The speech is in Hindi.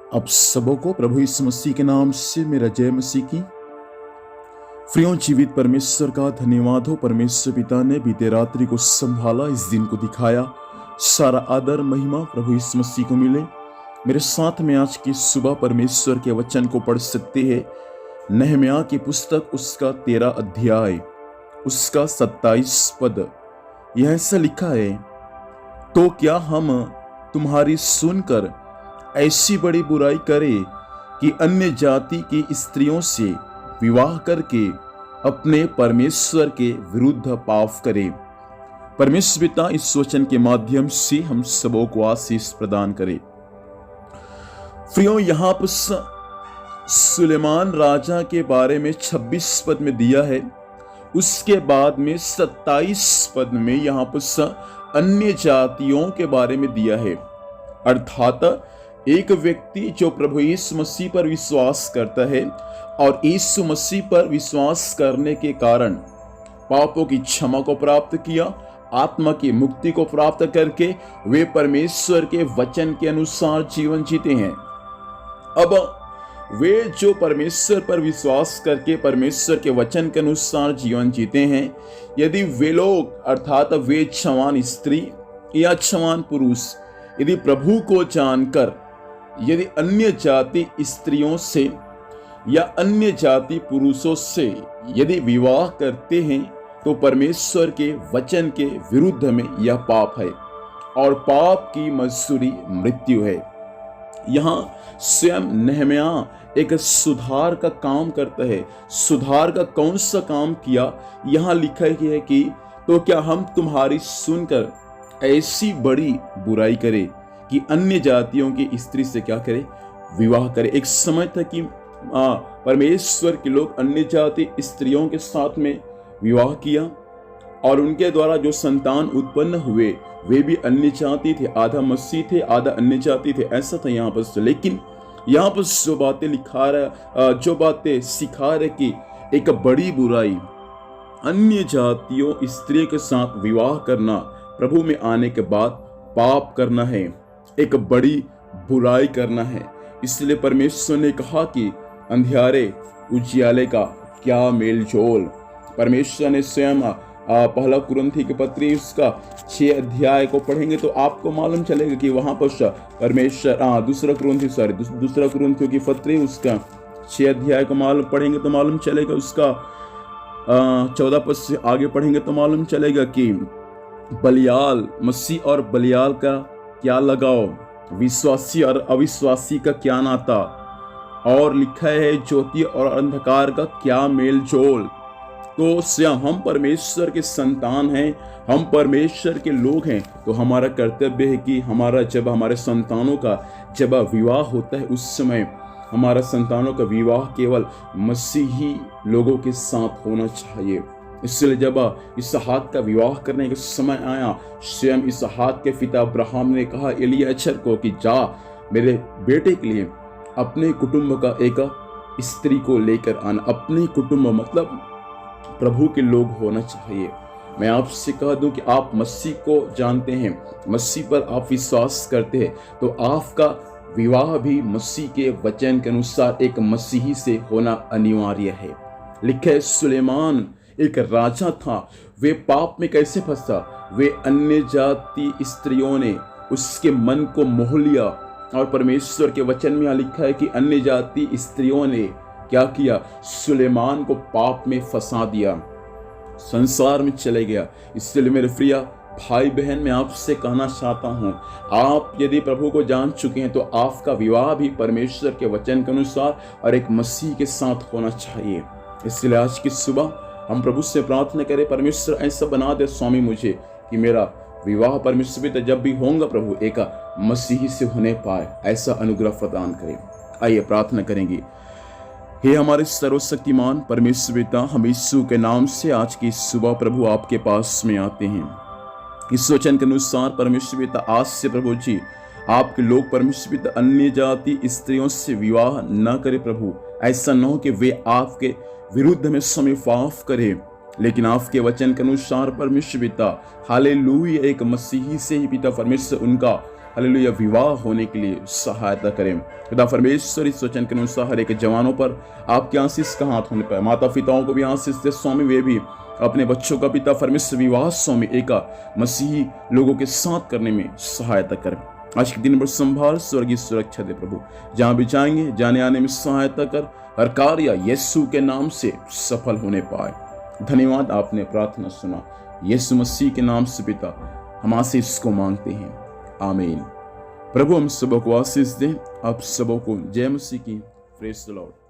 आप सबों को प्रभु यीशु मसीह के नाम से मेरा जय मसीह की। प्रियों, जीवित परमेश्वर का धन्यवाद हो। परमेश्वर पिता ने बीते रात्रि को संभाला, इस दिन को दिखाया। सारा आदर महिमा प्रभु यीशु मसीह को मिले। मेरे साथ में आज की सुबह परमेश्वर के वचन को पढ़ सकते हैं। नहम्याह की पुस्तक उसका 13 अध्याय उसका 27 पद। यह ऐसा लिखा है, तो क्या हम तुम्हारी सुनकर ऐसी बड़ी बुराई करें कि अन्य जाति की स्त्रियों से विवाह करके अपने परमेश्वर के विरुद्ध पाप करें। परमेश्वर पिता इस वचन के माध्यम से हम सबों को आशीष प्रदान करे। प्रियों, यहां पर सुलेमान राजा के बारे में 26 पद में दिया है। उसके बाद में 27 पद में यहां पर अन्य जातियों के बारे में दिया है। अर्थात एक व्यक्ति जो प्रभु यीशु मसीह पर विश्वास करता है और यीशु मसीह पर विश्वास करने के कारण पापों की क्षमा को प्राप्त किया, आत्मा की मुक्ति को प्राप्त करके वे परमेश्वर के वचन के अनुसार जीवन जीते हैं। अब वे जो परमेश्वर पर विश्वास करके परमेश्वर के वचन के अनुसार जीवन जीते हैं, यदि वे लोग अर्थात वे जवान स्त्री या जवान पुरुष यदि प्रभु को जानकर यदि अन्य जाति स्त्रियों से या अन्य जाति पुरुषों से यदि विवाह करते हैं, तो परमेश्वर के वचन के विरुद्ध में यह पाप है और पाप की मजदूरी मृत्यु है। यहाँ स्वयं नहम्याह एक सुधार का काम करता है। सुधार का कौन सा काम किया? यहाँ लिखा गया है कि तो क्या हम तुम्हारी सुनकर ऐसी बड़ी बुराई करें कि अन्य जातियों की स्त्री से क्या करे? विवाह करे। एक समय था कि परमेश्वर के लोग अन्य जाति स्त्रियों के साथ में विवाह किया और उनके द्वारा जो संतान उत्पन्न हुए वे भी अन्य जाति थे। आधा मसीह थे, आधा अन्य जाति थे, ऐसा था यहाँ पर। लेकिन यहाँ पर जो बातें लिखा रहा, जो बातें सिखा रहे कि एक बड़ी बुराई अन्य जातियों स्त्रियों के साथ विवाह करना, प्रभु में आने के बाद पाप करना है, एक बड़ी बुराई करना है। इसलिए परमेश्वर ने कहा कि अंधियारे उजियाले का क्या मेल जोल। परमेश्वर ने स्वयं पहला कुरिन्थी के पत्री उसका 6 अध्याय को पढ़ेंगे तो आपको मालूम चलेगा कि वहां पर परमेश्वर दूसरा कुरिन्थियों की पत्री उसका 6 अध्याय को मालूम पढ़ेंगे तो मालूम चलेगा। उसका 14 पद से आगे पढ़ेंगे तो मालूम चलेगा कि बलियाल मसीह और बलियाल का क्या लगाव, विश्वासी और अविश्वासी का क्या नाता, और लिखा है ज्योति और अंधकार का क्या मेल जोल। तो स्वयं हम परमेश्वर के संतान हैं, हम परमेश्वर के लोग हैं, तो हमारा कर्तव्य है कि जब हमारे संतानों का जब विवाह होता है उस समय हमारा संतानों का विवाह केवल मसीही लोगों के साथ होना चाहिए। इसलिए जब इसहाक का विवाह करने का समय आया, स्वयं इसहाक के पिता अब्राहम ने कहा एलिएजर को कि जा मेरे बेटे के लिए अपने कुटुंब का एक स्त्री को लेकर आना। अपने कुटुंब मतलब प्रभु के लोग होना चाहिए। मैं आपसे कह दूं कि आप मसीह को जानते हैं, मसीह पर आप विश्वास करते हैं, तो आपका विवाह भी मसीह के वचन के अनुसार एक मसीही से होना अनिवार्य है। लिखे सुलेमान एक राजा था, वे पाप में कैसे फंसा? वे अन्य जाति स्त्रियों ने उसके मन को मोह लिया और परमेश्वर के वचन में लिखा है कि अन्य जाति स्त्रियों ने क्या किया? सुलेमान को पाप में फंसा दिया, संसार में चले गया। इसलिए मेरे प्रिय भाई बहन, मैं आपसे कहना चाहता हूं, आप यदि प्रभु को जान चुके हैं तो आपका विवाह भी परमेश्वर के वचन के अनुसार और एक मसीह के साथ होना चाहिए। इसलिए आज की सुबह हम प्रभु से प्रार्थना करें, परमेश्वर ऐसा बना दे स्वामी मुझे कि मेरा विवाह परमेश्वर पिता जब भी होगा प्रभु एक मसीही से होने पाए, ऐसा अनुग्रह प्रदान करें। आइए प्रार्थना करेंगे। हे हमारे सर्वशक्तिमान परमेश्वर पिता, हम यीशु के नाम से आज की सुबह प्रभु आपके पास में आते हैं। इस वचन के अनुसार परमेश्वर पिता आज से प्रभु जी आपके लोग परमेश्वर पिता अन्य जाति स्त्रियों से विवाह न करे प्रभु। ऐसा न हो कि वे आपके विरुद्ध में समय पाप करे, लेकिन आपके वचन के अनुसार परमेश्वर पिता हालेलुया एक मसीही से ही पिता परमेश्वर उनका हालेलुया विवाह होने के लिए सहायता करें। खुदा परमेश्वर इस वचन के अनुसार हर एक जवानों पर आपके आशीष का हाथ होने पाए, माता पिताओं को भी आशीष दे स्वामी, वे भी अपने बच्चों का पिता परमेश्वर विवाह स्वामी एक मसीही लोगों के साथ करने में सहायता करें। आज के दिन भर संभाल, स्वर्गीय सुरक्षा दे प्रभु, जहां भी जाएंगे जाने आने में सहायता कर, हर कार्य यीशु के नाम से सफल होने पाए। धन्यवाद, आपने प्रार्थना सुना, यीशु मसीह के नाम से पिता हम आशीष को मांगते हैं, आमीन। प्रभु हम सबों को आशीष दे, आप सबों को जय मसीह की। Praise the Lord.